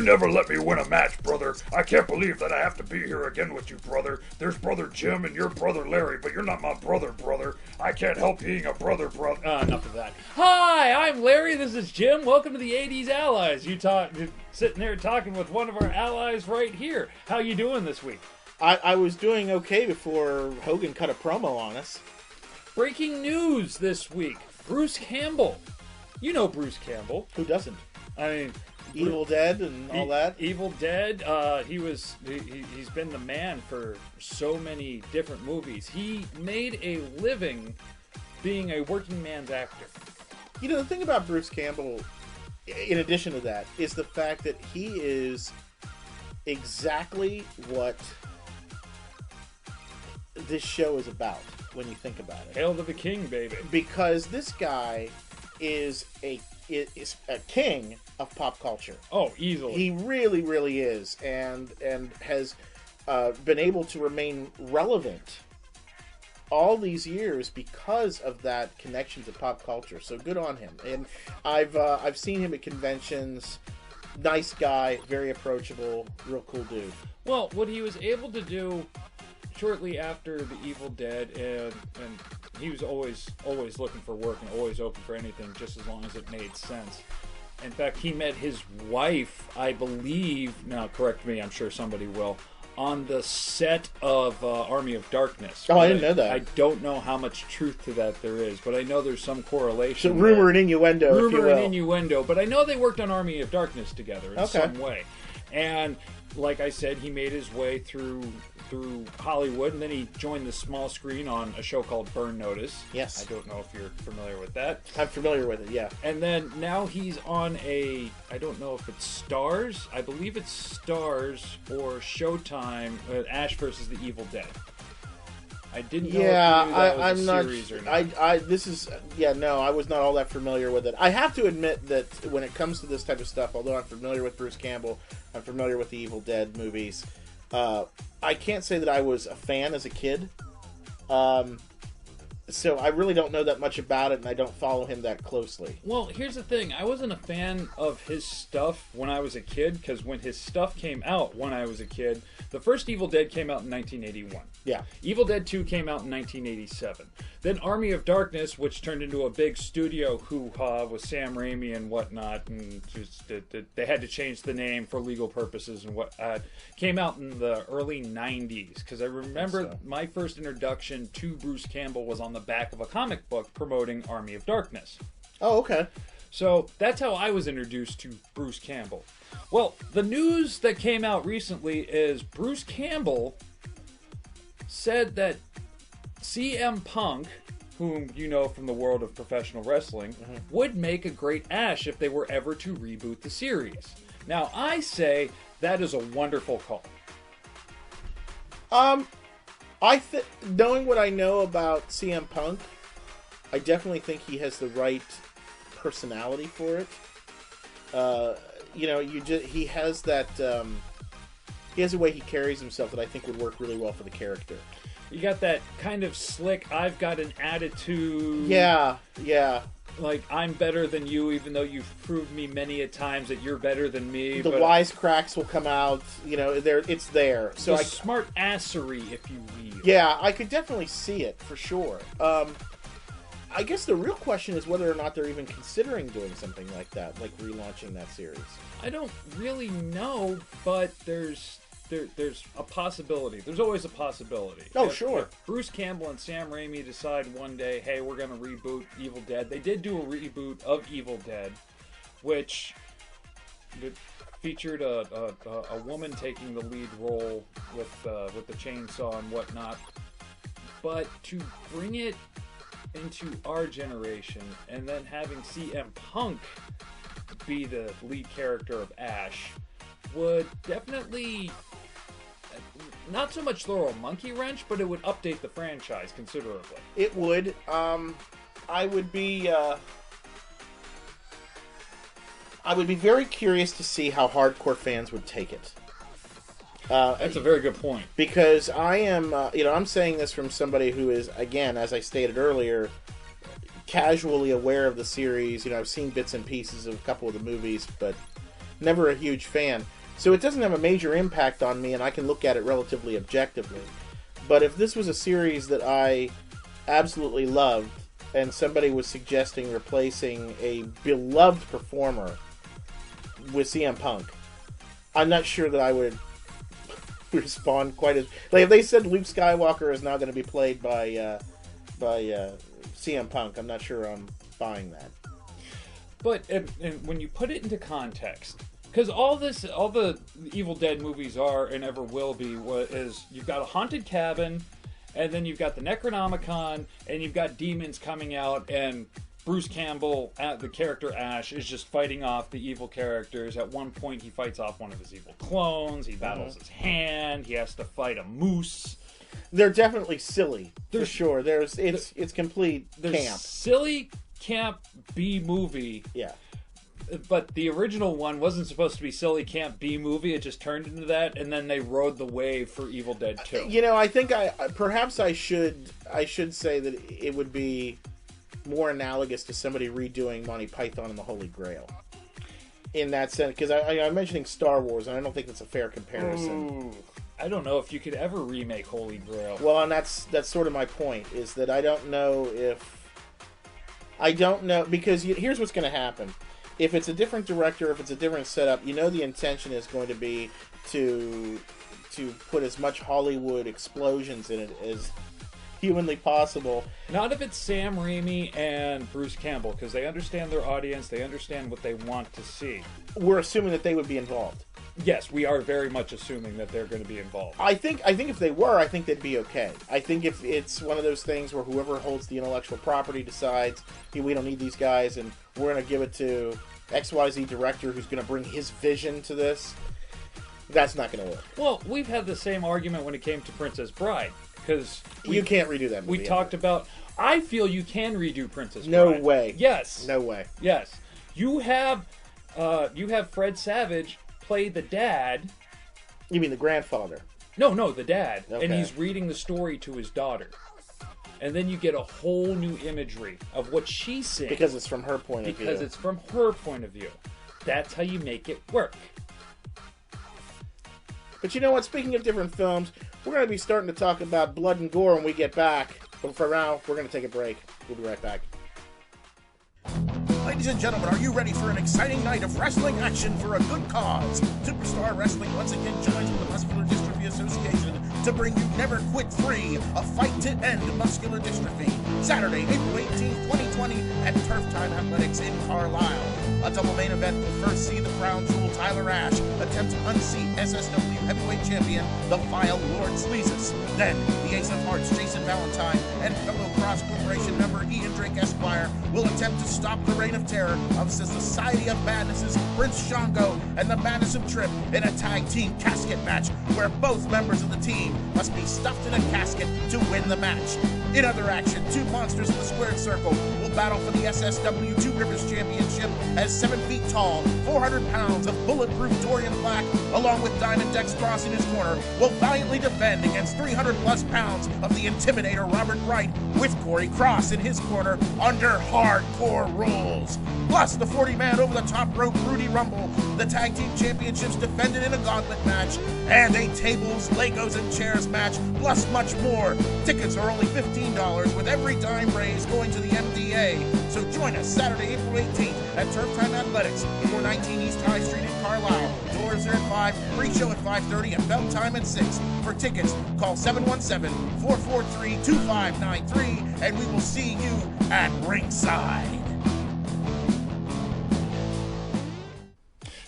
never let me win a match, brother. I can't believe that I have to be here again with you, brother. There's brother Jim and your brother Larry, but you're not my brother, brother. I can't help being a brother. Enough of that. Hi, I'm Larry. This is Jim. Welcome to the 80s Allies. You're sitting there talking with one of our allies right here. How you doing this week? I was doing okay before Hogan cut a promo on us. Breaking news this week. Bruce Campbell. You know Bruce Campbell. Who doesn't? I mean, Evil Dead and all that. Evil Dead. He's been the man for so many different movies. He made a living being a working man's actor. You know, the thing about Bruce Campbell, in addition to that, is the fact that he is exactly what this show is about when you think about it. Hail to the king, baby. Because this guy is a king of pop culture. Oh, easily. He really, really is, and has been able to remain relevant all these years because of that connection to pop culture. So good on him. And I've seen him at conventions. Nice guy, very approachable, real cool dude. Well, what he was able to do shortly after the Evil Dead, and he was always looking for work and always open for anything, just as long as it made sense. In fact, he met his wife, I believe, now correct me, I'm sure somebody will, on the set of Army of Darkness. Oh, I didn't know that. I don't know how much truth to that there is, but I know there's some correlation. So rumor and innuendo, if you Rumor will. and innuendo, but I know they worked on Army of Darkness together in some way. And like I said, he made his way through Hollywood, and then he joined the small screen on a show called Burn Notice. Yes. I don't know if you're familiar with that. I'm familiar with it, yeah. And then now he's on I don't know if it's Starz. I believe it's Starz or Showtime, Ash versus the Evil Dead. I didn't know if you knew that was I'm a not. series or not. I was not all that familiar with it. I have to admit that when it comes to this type of stuff, although I'm familiar with Bruce Campbell, I'm familiar with the Evil Dead movies. I can't say that I was a fan as a kid. So I really don't know that much about it, and I don't follow him that closely. Well, here's the thing. I wasn't a fan of his stuff when I was a kid, because when his stuff came out when I was a kid, the first Evil Dead came out in 1981. Yeah. Evil Dead 2 came out in 1987. Then Army of Darkness, which turned into a big studio hoo-ha with Sam Raimi and whatnot, and just they had to change the name for legal purposes and what came out in the early 90s, because I remember my first introduction to Bruce Campbell was on the back of a comic book promoting Army of Darkness. Oh, okay. So that's how I was introduced to Bruce Campbell. Well, the news that came out recently is Bruce Campbell said that CM Punk, whom you know from the world of professional wrestling, would make a great Ash if they were ever to reboot the series. Now, I say that is a wonderful call. Knowing what I know about CM Punk, I definitely think he has the right personality for it. He has that. He has a way he carries himself that I think would work really well for the character. You got that kind of slick, I've got an attitude. Yeah. Like, I'm better than you, even though you've proved me many a times that you're better than me. The wisecracks will come out. It's there. So smart assery, if you will. Yeah, I could definitely see it for sure. I guess the real question is whether or not they're even considering doing something like that, like relaunching that series. I don't really know, but there's a possibility. There's always a possibility. Oh, sure. If Bruce Campbell and Sam Raimi decide one day, hey, we're going to reboot Evil Dead. They did do a reboot of Evil Dead, which featured a woman taking the lead role with the chainsaw and whatnot. But to bring it into our generation and then having CM Punk be the lead character of Ash would definitely not so much throw a monkey wrench, but it would update the franchise considerably. It would. I would be very curious to see how hardcore fans would take it. That's a very good point. Because I am, I'm saying this from somebody who is, again, as I stated earlier, casually aware of the series. I've seen bits and pieces of a couple of the movies, but never a huge fan. So it doesn't have a major impact on me, and I can look at it relatively objectively. But if this was a series that I absolutely loved, and somebody was suggesting replacing a beloved performer with CM Punk, I'm not sure that I would respond quite as... Like, if they said Luke Skywalker is now going to be played by CM Punk, I'm not sure I'm buying that. But and when you put it into context, because all the Evil Dead movies are and ever will be, is you've got a haunted cabin, and then you've got the Necronomicon, and you've got demons coming out, and Bruce Campbell, the character Ash, is just fighting off the evil characters. At one point, he fights off one of his evil clones. He battles his hand. He has to fight a moose. They're definitely silly, for sure. It's complete camp. Silly camp B movie. Yeah. But the original one wasn't supposed to be silly camp B movie. It just turned into that, and then they rode the wave for Evil Dead 2. You know, I think perhaps I should say that it would be more analogous to somebody redoing Monty Python and the Holy Grail. In that sense, because I'm mentioning Star Wars, and I don't think that's a fair comparison. Ooh, I don't know if you could ever remake Holy Grail. Well, and that's sort of my point, is that I don't know, because here's what's going to happen. If it's a different director, if it's a different setup, you know the intention is going to be to put as much Hollywood explosions in it as humanly possible. Not if it's Sam Raimi and Bruce Campbell, because they understand their audience, they understand what they want to see. We're assuming that they would be involved. Yes, we are very much assuming that they're going to be involved. I think if they were, I think they'd be okay. I think if it's one of those things where whoever holds the intellectual property decides, hey, we don't need these guys, and we're going to give it to XYZ director who's going to bring his vision to this, that's not going to work. Well, we've had the same argument when it came to Princess Bride, because you can't redo that movie. We talked about... I feel you can redo Princess Bride. No way. Yes. No way. Yes. You have Fred Savage play the dad. You mean the grandfather? No, the dad. Okay. And he's reading the story to his daughter. And then you get a whole new imagery of what she's seeing. Because it's from her point of view. Because it's from her point of view. That's how you make it work. But you know what? Speaking of different films, we're going to be starting to talk about blood and gore when we get back. But for now, we're going to take a break. We'll be right back. Ladies and gentlemen, are you ready for an exciting night of wrestling action for a good cause? Superstar Wrestling once again joins with the Muscular Dystrophy Association to bring you Never Quit Free, a fight to end muscular dystrophy. Saturday, April 18, 2020 at Turf Time Athletics in Carlisle. A double main event will first see the crown jewel Tyler Ash attempt to unseat SSW heavyweight champion, the vile Lord Sleazus. Then, the Ace of Hearts, Jason Valentine, and fellow Cross Corporation member Ian Drake Esquire will attempt to stop the reign of terror of the Society of Madnesses, Prince Shango, and the Madison Trip in a tag team casket match where both members of the team must be stuffed in a casket to win the match. In other action, two monsters in the squared circle will battle for the SSW Two Rivers Championship as 7 feet tall, 400 pounds of bulletproof Dorian Black, along with Diamond Dex Cross in his corner, will valiantly defend against 300 plus pounds of the Intimidator Robert Wright, with Corey Cross in his corner under hardcore rules. Plus, the 40-man over-the-top rope Rudy Rumble, the tag team championships defended in a gauntlet match, and a tables, Legos, and chairs match, plus much more. Tickets are only $15, with every dime raised going to the MDA. So join us Saturday, April 18th at Turf Time Athletics, 419 East High Street in Carlisle. Doors are at 5, pre-show at 5:30, and bell time at 6. For tickets, call 717-443-2593, and we will see you at ringside.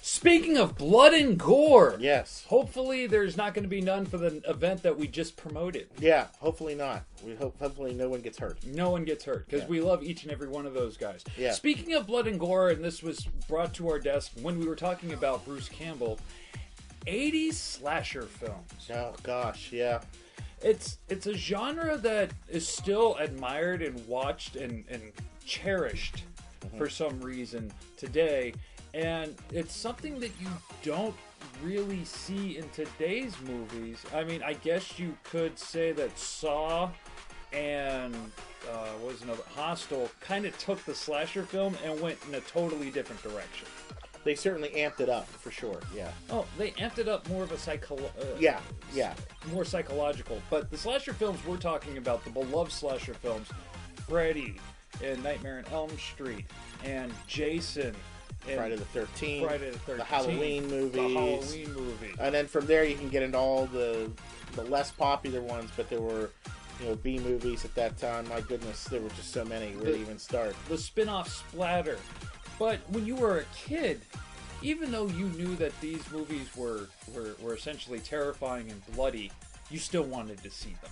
Speaking of blood and gore, yes. Hopefully there's not going to be none for the event that we just promoted. Yeah, hopefully not. We hopefully no one gets hurt. No one gets hurt, because we love each and every one of those guys. Yeah. Speaking of blood and gore, and this was brought to our desk when we were talking about Bruce Campbell, 80s slasher films. Oh, gosh, yeah. It's a genre that is still admired and watched and cherished for some reason today. And it's something that you don't really see in today's movies. I mean, I guess you could say that Saw and what was another, Hostel kind of took the slasher film and went in a totally different direction. They certainly amped it up, for sure, yeah. Oh, they amped it up more of a yeah. more psychological. But the slasher films we're talking about, the beloved slasher films, Freddy and Nightmare on Elm Street and Jason and Friday the 13th, the Halloween movies. And then from there you can get into all the less popular ones, but there were, B movies at that time. My goodness, there were just so many. Where to even start? The spin-off splatter. But when you were a kid, even though you knew that these movies were essentially terrifying and bloody, you still wanted to see them.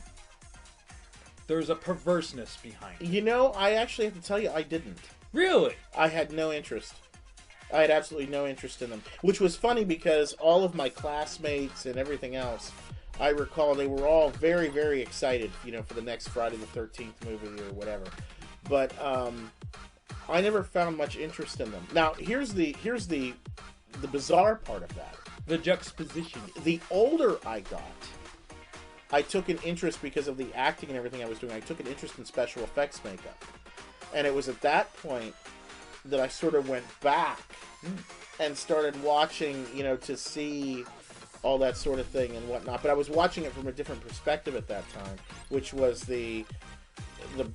There's a perverseness behind it. I actually have to tell you, I didn't. Really? I had no interest. I had absolutely no interest in them. Which was funny because all of my classmates and everything else, I recall they were all very, very excited, for the next Friday the 13th movie or whatever. But I never found much interest in them. Now, here's the bizarre part of that. The juxtaposition. The older I got, I took an interest because of the acting and everything I was doing. I took an interest in special effects makeup. And it was at that point that I sort of went back and started watching, to see all that sort of thing and whatnot. But I was watching it from a different perspective at that time, which was the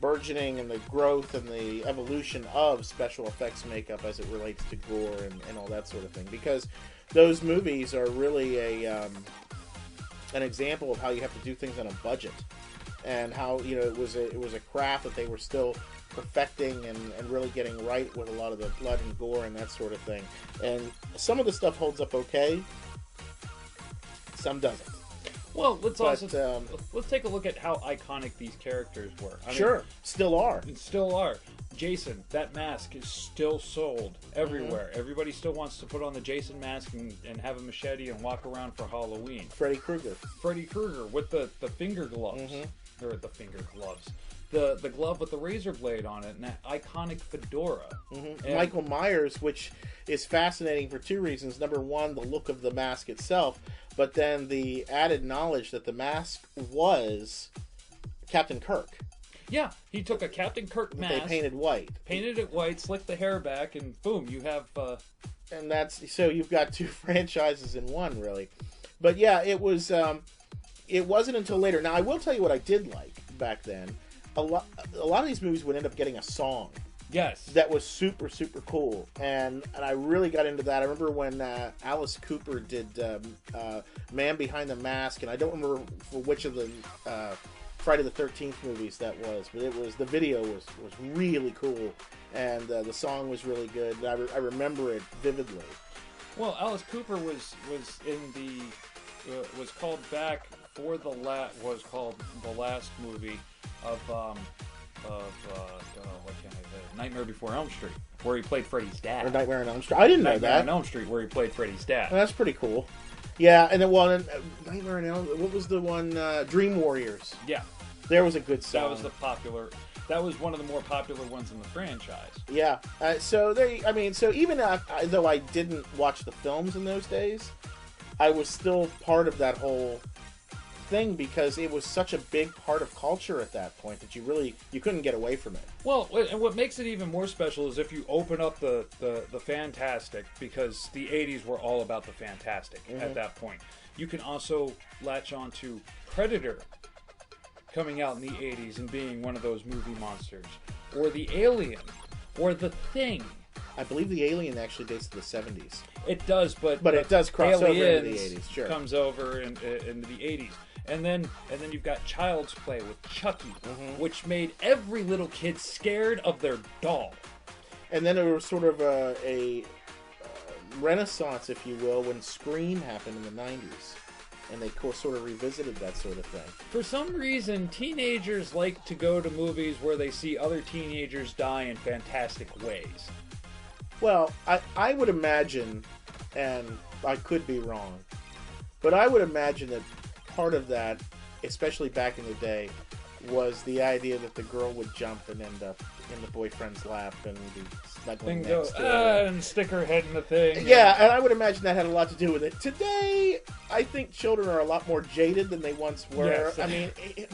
burgeoning and the growth and the evolution of special effects makeup as it relates to gore and all that sort of thing. Because those movies are really an example of how you have to do things on a budget, and how it was a craft that they were still perfecting and really getting right with a lot of the blood and gore and that sort of thing. And some of the stuff holds up okay, some doesn't. Well, let's take a look at how iconic these characters were. Still are. Still are. Jason, that mask is still sold everywhere. Mm-hmm. Everybody still wants to put on the Jason mask and have a machete and walk around for Halloween. Freddy Krueger with the finger gloves. Or the finger gloves. The glove with the razor blade on it and that iconic fedora. And Michael Myers, which is fascinating for two reasons. Number one, the look of the mask itself, but then the added knowledge that the mask was Captain Kirk. Yeah, he took a Captain Kirk mask. They painted it white, slicked the hair back, and boom, you have... And that's... So you've got two franchises in one, really. But yeah, it was... it wasn't until later. Now, I will tell you what I did like back then. A lot of these movies would end up getting a song. Yes. That was super, super cool. And I really got into that. I remember when Alice Cooper did Man Behind the Mask, and I don't remember for which of the Friday the 13th movies that was, but the video was really cool, and the song was really good. I remember it vividly. Well, Alice Cooper was in the was called back for the last movie of what can I say? Nightmare Before Elm Street, where he played Freddy's dad. Or Nightmare on Elm Street. I didn't know that. Nightmare on Elm Street, where he played Freddy's dad. Well, that's pretty cool. Yeah, and then Nightmare on Elm. What was the one? Dream Warriors. Yeah, there was a good song. That was one of the more popular ones in the franchise. Yeah. So even though I didn't watch the films in those days, I was still part of that whole thing because it was such a big part of culture at that point that you couldn't get away from it. Well, and what makes it even more special is if you open up the fantastic, because the 80s were all about the fantastic at that point. You can also latch on to Predator coming out in the 80s and being one of those movie monsters, or the Alien, or the Thing. I believe the Alien actually dates to the 70s. It does, but it does cross over into the 80s. Sure, comes over into the 80s. And then you've got Child's Play with Chucky, which made every little kid scared of their doll. And then there was sort of a renaissance, if you will, when Scream happened in the 90s. And they sort of revisited that sort of thing. For some reason, teenagers like to go to movies where they see other teenagers die in fantastic ways. Well, I would imagine, and I could be wrong, but I would imagine that part of that, especially back in the day, was the idea that the girl would jump and end up in the boyfriend's lap and be snuggling next to her. And stick her head in the thing. Yeah, and I would imagine that had a lot to do with it. Today, I think children are a lot more jaded than they once were. Yes. I mean,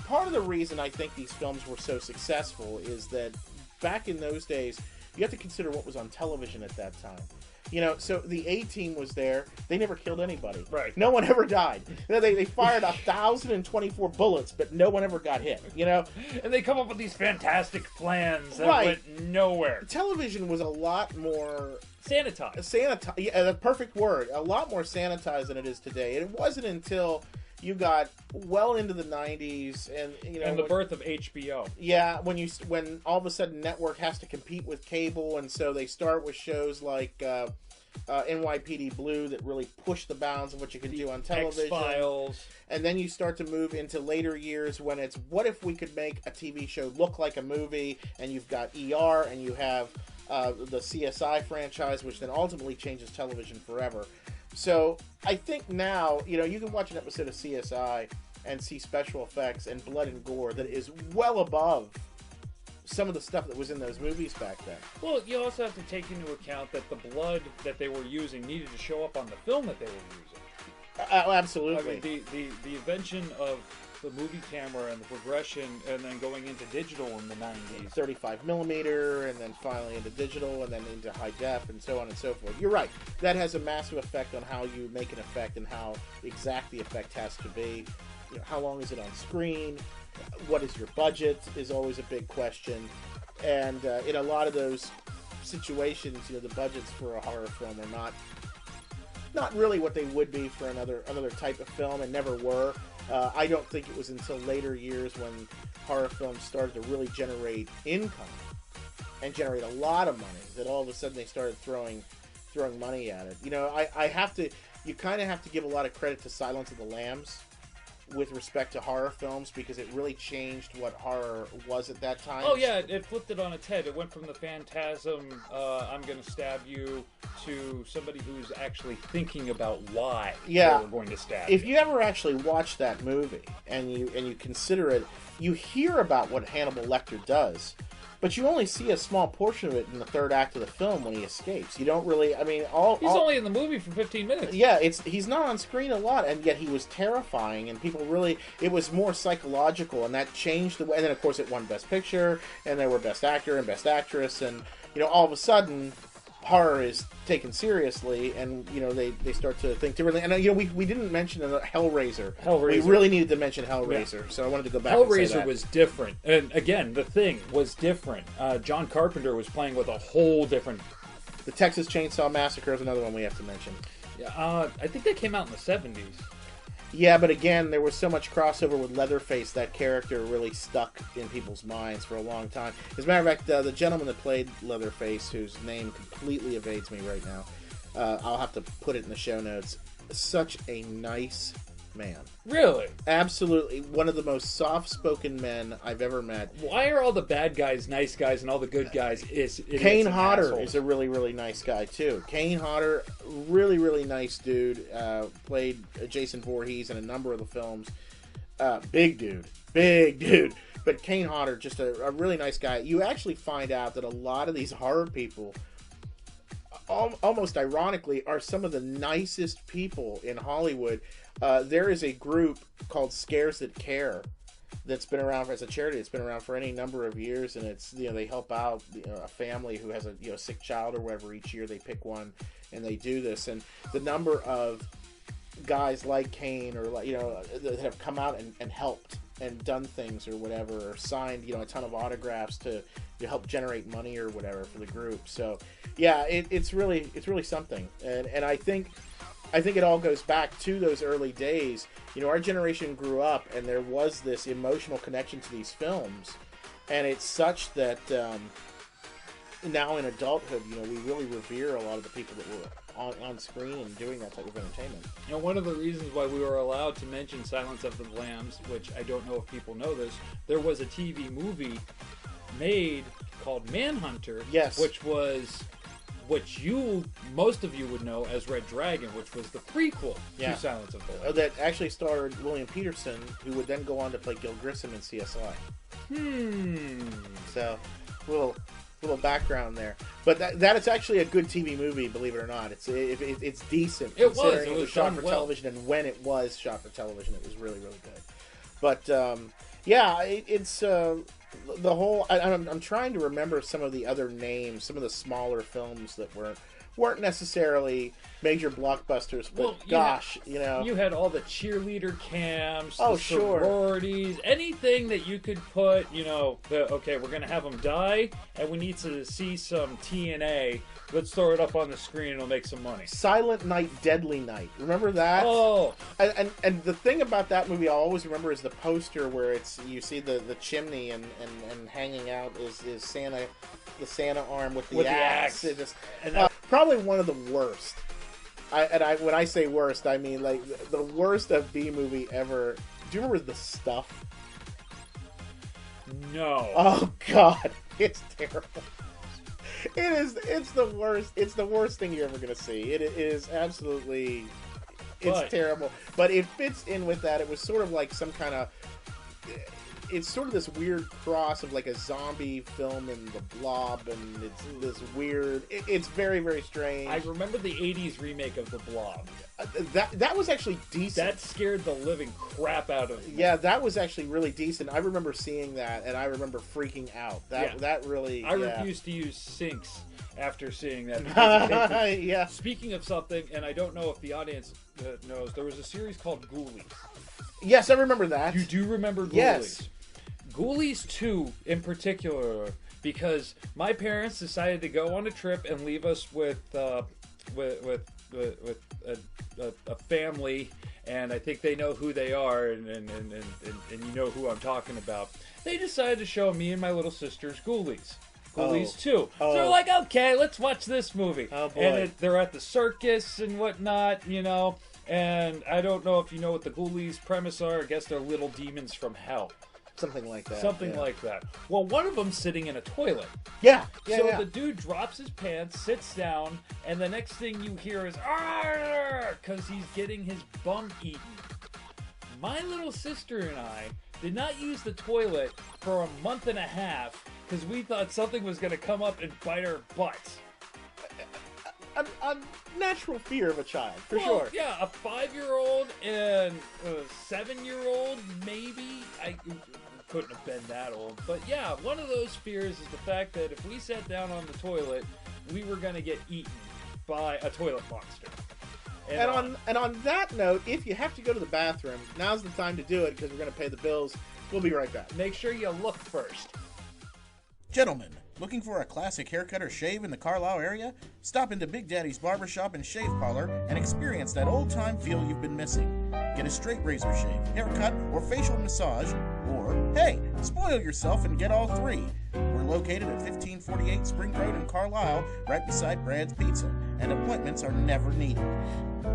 part of the reason I think these films were so successful is that back in those days, you have to consider what was on television at that time. You know, so the A-Team was there. They never killed anybody. Right. No one ever died. You know, they fired 1,024 bullets, but no one ever got hit. You know, And they come up with these fantastic plans that Right. went nowhere. television was a lot more Sanitized. Yeah, the perfect word. A lot more sanitized than it is today. And it wasn't until you got well into the 90s and you know And the birth of HBO. yeah, when all of a sudden network has to compete with cable, and so they start with shows like NYPD Blue that really push the bounds of what you can do on television. X-Files. And then you start to move into later years when it's what if we could make a TV show look like a movie, and you've got ER and you have the CSI franchise, which then ultimately changes television forever. So I think now, you know, you can watch an episode of CSI and see special effects and blood and gore that is well above some of the stuff that was in those movies back then. Well, you also have to take into account that the blood that they were using needed to show up on the film that they were using. Absolutely. I mean, the invention of the movie camera and the progression, and then going into digital in the 90s. 35 millimeter, and then finally into digital, and then into high def, and so on and so forth. You're right. That has a massive effect on how you make an effect and how exact the effect has to be. You know, how long is it on screen? What is your budget is always a big question. And in a lot of those situations, you know, the budgets for a horror film are not really what they would be for another type of film, and never were. I don't think it was until later years when horror films started to really generate income and generate a lot of money that all of a sudden they started throwing money at it. You know, you kind of have to give a lot of credit to Silence of the Lambs with respect to horror films, because it really changed what horror was at that time. Oh yeah, it flipped it on its head. It went from the phantasm, I'm going to stab you, to somebody who's actually thinking about why they were going to stab If you. you ever actually watch that movie and you consider it, you hear about what Hannibal Lecter does, but you only see a small portion of it in the third act of the film when he escapes. You don't really, I mean, He's only in the movie for 15 minutes. Yeah, he's not on screen a lot, and yet he was terrifying, and people really, it was more psychological, and that changed the way. And then of course it won Best Picture, and there were Best Actor and Best Actress, and you know, all of a sudden horror is taken seriously, and you know, they start to think differently. And you know, we didn't mention Hellraiser. We really needed to mention Hellraiser, so I wanted to go back. Hellraiser and say that. was different, and again, The Thing was different. John Carpenter was playing with a whole different. The Texas Chainsaw Massacre is another one we have to mention. I think that came out in the 70s. Yeah, but again, there was so much crossover with Leatherface, that character really stuck in people's minds for a long time. As a matter of fact, the gentleman that played Leatherface, whose name completely evades me right now, I'll have to put it in the show notes, such a nice man. Really? Absolutely. One of the most soft-spoken men I've ever met. Why are all the bad guys nice guys and all the good guys idiots Kane and Hodder assholes? is a really, really nice guy, too. Kane Hodder, really, really nice dude. Played Jason Voorhees in a number of the films. Big dude. But Kane Hodder, just a really nice guy. You actually find out that a lot of these horror people, almost ironically, are some of the nicest people in Hollywood. There is a group called Scares That Care that's been around as a charity. It's been around for any number of years, and it's, you know, they help out a family who has a sick child or whatever. Each year they pick one and they do this, and the number of guys like Kane or that have come out and helped and done things or whatever, or signed a ton of autographs to help generate money or whatever for the group. So yeah, it's really something, and I think it all goes back to those early days. Our generation grew up, and there was this emotional connection to these films, and it's such that now in adulthood, we really revere a lot of the people that were on screen and doing that type of entertainment. One of the reasons why we were allowed to mention Silence of the Lambs, which I don't know if people know this, there was a TV movie made called Manhunter, yes, which was what most of you would know as Red Dragon, which was the prequel to Silence of the Lambs. That actually starred William Peterson, who would then go on to play Gil Grissom in CSI. So, little background there, but that is actually a good TV movie, believe it or not. It's decent. It was shot for television, and when it was shot for television, it was really, really good. But it's the whole. I'm trying to remember some of the other names, some of the smaller films that were weren't necessarily major blockbusters, but Well, gosh, you know. You had all the cheerleader camps, Oh, the sure. sororities, anything that you could put, okay, we're going to have them die, and we need to see some TNA. Let's throw it up on the screen and it'll make some money. Silent Night, Deadly Night. Remember that? Oh. And the thing about that movie I always remember is the poster where you see the chimney and hanging out is Santa, the Santa arm with the axe. It just, probably one of the worst. When I say worst, I mean like the worst of B movie ever. Do you remember The Stuff? No. Oh God, it's terrible. It's the worst. It's the worst thing you're ever gonna see. It is absolutely. It's terrible, but it fits in with that. It was sort of like some kind of. It's sort of this weird cross of like a zombie film and The Blob, and it's this weird. It's very, very strange. I remember the '80s remake of The Blob. That was actually decent. That scared the living crap out of me. Yeah, that was actually really decent. I remember seeing that, and I remember freaking out. That really. I refused to use sinks after seeing that. Yeah. Speaking of something, and I don't know if the audience knows, there was a series called Ghoolie. Yes, I remember that. You do remember Ghoulies? Yes. Ghoulies 2 in particular, because my parents decided to go on a trip and leave us with a family, and I think they know who they are, and you know who I'm talking about. They decided to show me and my little sisters Ghoulies. Ghoulies 2. So they're like, okay, let's watch this movie. Oh, boy. And they're at the circus and whatnot, and I don't know if you know what the Ghoulies premise are. I guess they're little demons from hell. Something like that. Something like that. Well, one of them's sitting in a toilet. Yeah. So the dude drops his pants, sits down, and the next thing you hear is because he's getting his bum eaten. My little sister and I did not use the toilet for a month and a half because we thought something was going to come up and bite our butts. A natural fear of a child, for Well, sure. Yeah, a 5-year-old and a 7-year-old, maybe. I couldn't have been that old. But yeah, one of those fears is the fact that if we sat down on the toilet, we were going to get eaten by a toilet monster. And on that note, if you have to go to the bathroom, now's the time to do it because we're going to pay the bills. We'll be right back. Make sure you look first. Gentlemen, looking for a classic haircut or shave in the Carlisle area? Stop into Big Daddy's Barbershop and Shave Parlor and experience that old-time feel you've been missing. Get a straight razor shave, haircut, or facial massage, or, hey, spoil yourself and get all three. We're located at 1548 Spring Road in Carlisle, right beside Brad's Pizza, and appointments are never needed.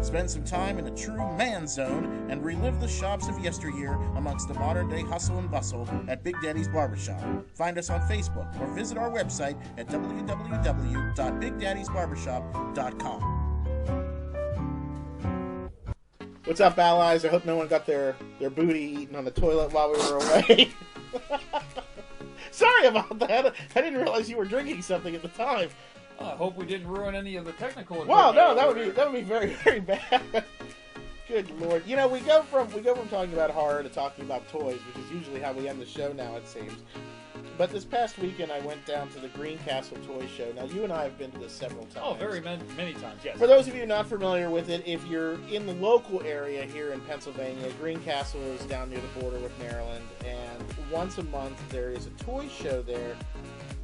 Spend some time in a true man zone and relive the shops of yesteryear amongst the modern-day hustle and bustle at Big Daddy's Barbershop. Find us on Facebook or visit our website at www.bigdaddysbarbershop.com. What's up, allies? I hope no one got their booty eaten on the toilet while we were away. Sorry about that. I didn't realize you were drinking something at the time. I hope we didn't ruin any of the technical. Well, no, that would be very, very bad. Good Lord. We go from talking about horror to talking about toys, which is usually how we end the show now, it seems. But this past weekend, I went down to the Greencastle Toy Show. Now, you and I have been to this several times. Oh, very many times, yes. For those of you not familiar with it, if you're in the local area here in Pennsylvania, Greencastle is down near the border with Maryland, and once a month there is a toy show there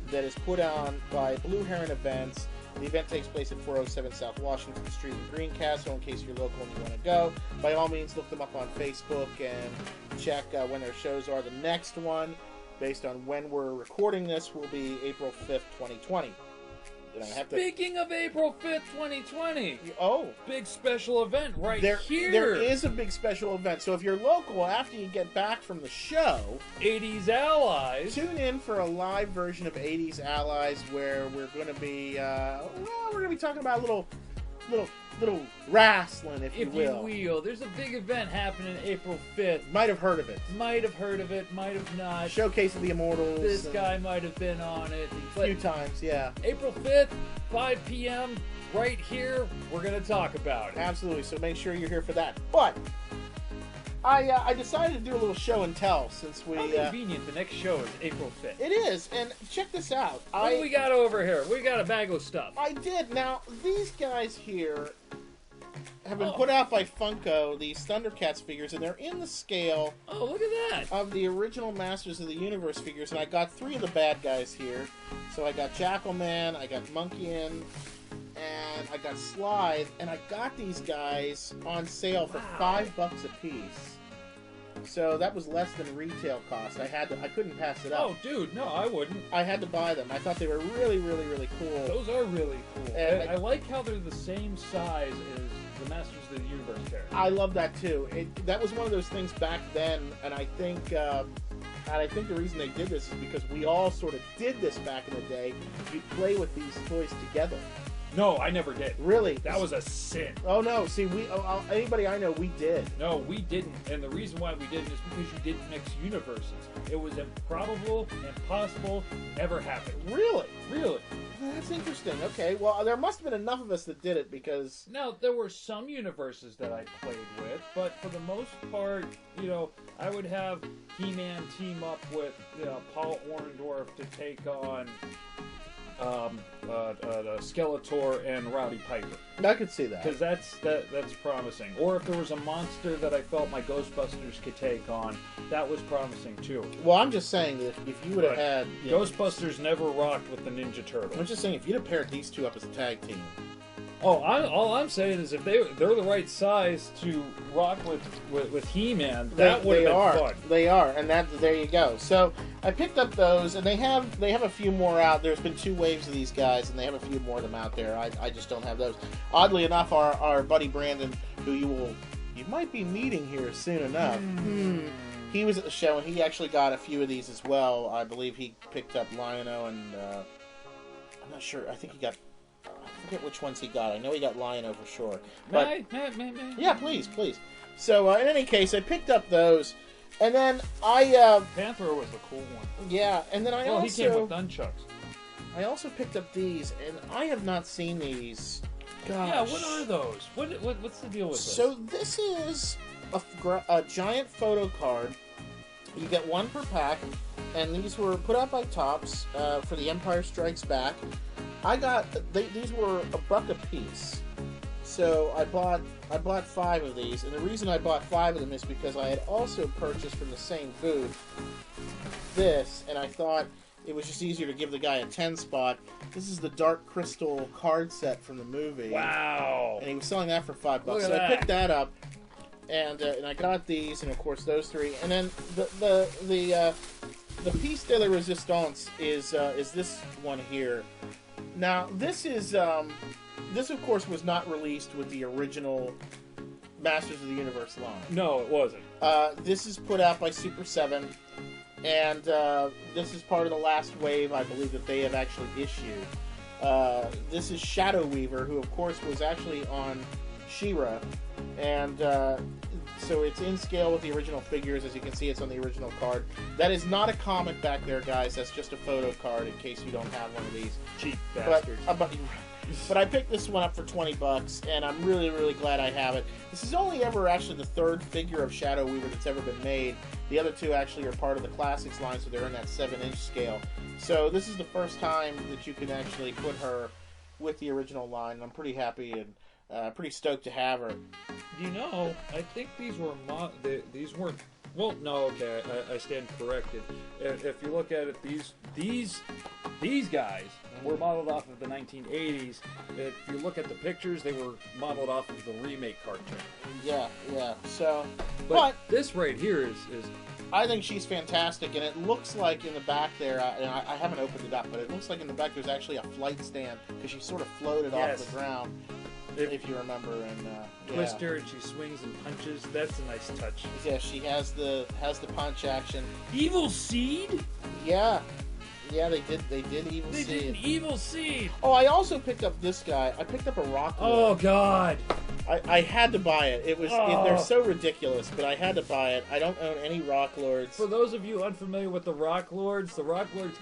that is put on by Blue Heron Events. The event takes place at 407 South Washington Street in Greencastle. In case you're local and you want to go, by all means, look them up on Facebook and check when their shows are. The next one, based on when we're recording this, will be April 5th, 2020. Speaking of April 5th, 2020. Oh. Big special event here. There is a big special event. So if you're local, after you get back from the show, 80s Allies, tune in for a live version of 80s Allies where we're going to be, we're going to be talking about a little wrestling, if you will. There's a big event happening April 5th. Might have heard of it. Might have not. Showcase of the Immortals. This guy might have been on it. A few times, yeah. April 5th, 5 p.m., right here, we're going to talk about it. Absolutely, so make sure you're here for that. But I decided to do a little show and tell since we. How convenient. The next show is April 5th. It is, and check this out. What do we got over here? We got a bag of stuff. I did. Now, these guys here have been put out by Funko, these Thundercats figures, and they're in the scale Oh, look at that. of the original Masters of the Universe figures, and I got 3 of the bad guys here. So I got Jackalman, I got Monkeyin, and I got Slide, and I got these guys on sale for $5 a piece. So that was less than retail cost. I couldn't pass it up. Oh, dude, no, I wouldn't. I had to buy them. I thought they were really, really, really cool. Those are really cool. And I like how they're the same size as the Masters of the Universe characters. I love that too. That was one of those things back then, and I think the reason they did this is because we all sort of did this back in the day. You'd play with these toys together. No, I never did. Really? That was a sin. Oh no! See, anybody I know, we did. No, we didn't. And the reason why we didn't is because you didn't mix universes. It was improbable, impossible, never happened. Really? Really. That's interesting. Okay, well, there must have been enough of us that did it because... Now, there were some universes that I played with, but for the most part, I would have He-Man team up with Paul Orndorff to take on Skeletor and Rowdy Piper. I could see that. Because that's promising. Or if there was a monster that I felt my Ghostbusters could take on, that was promising too. Well, I'm just saying that if you would have had... Ghostbusters never rocked with the Ninja Turtles. I'm just saying, if you'd have paired these two up as a tag team... Oh, all I'm saying is if they're the right size to rock with He-Man, that would have been fun. They are, and there you go. So I picked up those, and they have a few more out. There's been 2 waves of these guys, and they have a few more of them out there. I just don't have those. Oddly enough, our buddy Brandon, who you might be meeting here soon enough. He was at the show, and he actually got a few of these as well. I believe he picked up Lion-O, and I'm not sure. I think he got... I forget which ones he got. I know he got Lion-O for sure. But, may. Yeah, please. So, in any case, I picked up those, and then I... Panther was the cool one. Yeah, and then he came with nunchucks. I also picked up these, and I have not seen these. Gosh. Yeah, what are those? What's the deal with this? So, this is a giant photo card. You get 1 per pack, and these were put out by Topps for The Empire Strikes Back. These were $1 a piece, so I bought 5 of these, and the reason I bought 5 of them is because I had also purchased from the same booth this, and I thought it was just easier to give the guy a 10 spot. This is the Dark Crystal card set from the movie. Wow! And he was selling that for $5, so that. I picked that up, and I got these, and of course those 3, and then the piece de la resistance is this one here. Now, this of course was not released with the original Masters of the Universe line. No, it wasn't. This is put out by Super 7, and this is part of the last wave, I believe, that they have actually issued. This is Shadow Weaver, who of course was actually on She-Ra, and so it's in scale with the original figures. As you can see, it's on the original card. That is not a comic back there, guys. That's just a photo card in case you don't have one of these. Cheap bastards. But I picked this one up for $20, and I'm really, really glad I have it. This is only ever actually the 3rd figure of Shadow Weaver that's ever been made. The other 2 actually are part of the Classics line, so they're in that 7-inch scale. So this is the first time that you can actually put her with the original line, and I'm pretty happy and pretty stoked to have her. I think these were these weren't. Well, no, okay, I stand corrected. If you look at it, these guys were modeled off of the 1980s. If you look at the pictures, they were modeled off of the remake cartoon. Yeah. So, but this right here is. I think she's fantastic, and it looks like in the back there, and I haven't opened it up, but it looks like in the back there's actually a flight stand because she sort of floated off the ground. If you remember, and twist her and she swings and punches. That's a nice touch. Yeah, she has the punch action. Evil Seed? Yeah, they did Evil Seed. They did an Evil Seed. Oh, I also picked up this guy. I picked up a Rock Lord. Oh God! I had to buy it. They're so ridiculous, but I had to buy it. I don't own any Rock Lords. For those of you unfamiliar with the Rock Lords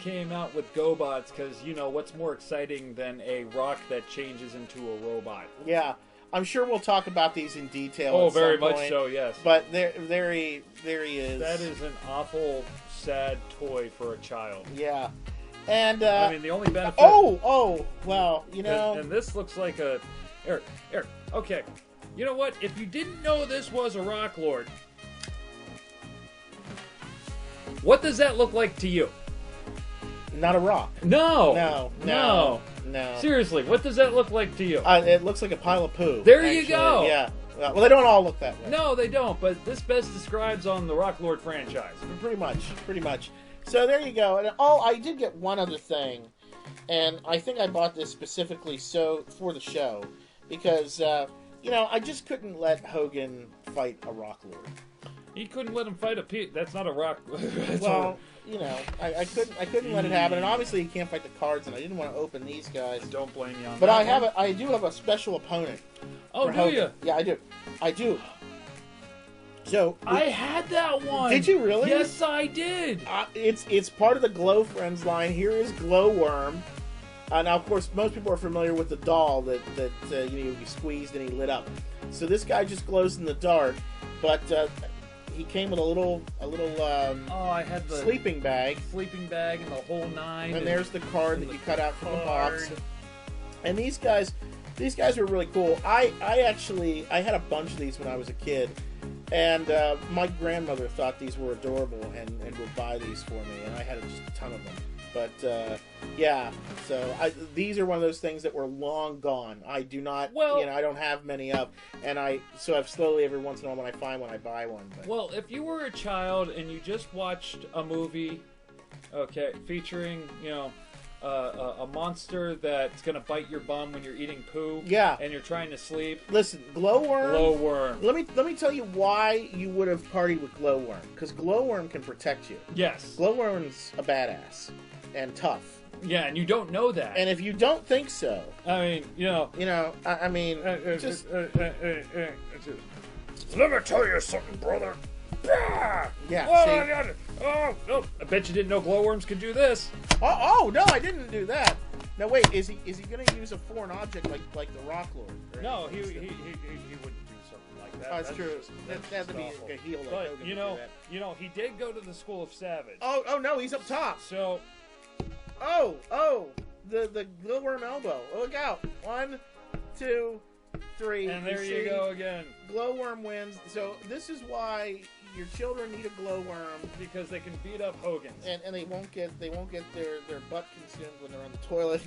came out with GoBots because, what's more exciting than a rock that changes into a robot? Yeah. I'm sure we'll talk about these in detail. Oh, at some very much point, so, yes. But there he is. That is an awful, sad toy for a child. Yeah. And I mean, the only benefit. Well, you know. And this looks like a. Eric. Okay. You know what? If you didn't know this was a Rock Lord, what does that look like to you? Not a rock. No. No. Seriously, what does that look like to you? It looks like a pile of poo. There actually. you go. Yeah. Well, they don't all look that way. No, they don't. But this best describes on the Rock Lord franchise. Pretty much. So there you go. And I did get one other thing, and I think I bought this specifically for the show because I just couldn't let Hogan fight a Rock Lord. He couldn't let him fight a Pete. That's not a Rock. Well, I couldn't let it happen, and obviously he can't fight the cards, and I didn't want to open these guys. Don't blame me on but that. I do have a special opponent. Oh, do you? Yeah, I do. So I had that one. Did you really? Yes, I did. It's part of the Glow Friends line. Here is Glowworm. Now, of course, most people are familiar with the doll that you squeezed and he lit up. So this guy just glows in the dark, but he came with a little I had the sleeping bag and the whole nine. And there's the card that you cut out from the box. And these guys were really cool. I had a bunch of these when I was a kid, and my grandmother thought these were adorable and would buy these for me, and I had just a ton of them. But yeah, so these are one of those things that were long gone. I do not, I don't have many of, and so I've slowly every once in a while when I find one, I buy one. But. Well, if you were a child and you just watched a movie, featuring a monster that's gonna bite your bum when you're eating poo, and you're trying to sleep. Listen, Glowworm. Let me tell you why you would have partied with Glowworm, because Glowworm can protect you. Yes, Glowworm's a badass and tough. Yeah, and you don't know that. And if you don't think so, I mean, just let me tell you something, brother. Yeah. Oh, I bet you didn't know Glowworms could do this. Oh no, I didn't do that. Now wait, is he going to use a foreign object like the Rock Lord? No, he wouldn't do something like that. Oh, that's true. That'd be a heel. But he did go to the School of Savage. Oh no, he's up top. So, the Glowworm elbow. Look out! 1, 2, 3. And there you go again. Glowworm wins. So this is why your children need a Glowworm, because they can beat up Hogan's, and they won't get their butt consumed when they're on the toilet.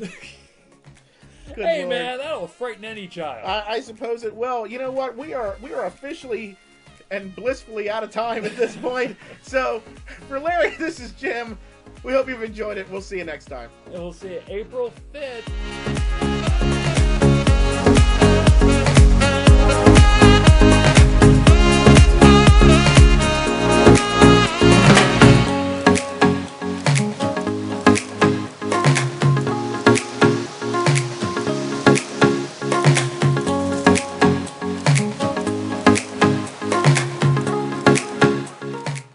Hey, Lord. Man, that'll frighten any child. I suppose it will. You know what? We are officially and blissfully out of time at this point. So for Larry, this is Jim. We hope you've enjoyed it. We'll see you next time. And we'll see you April 5th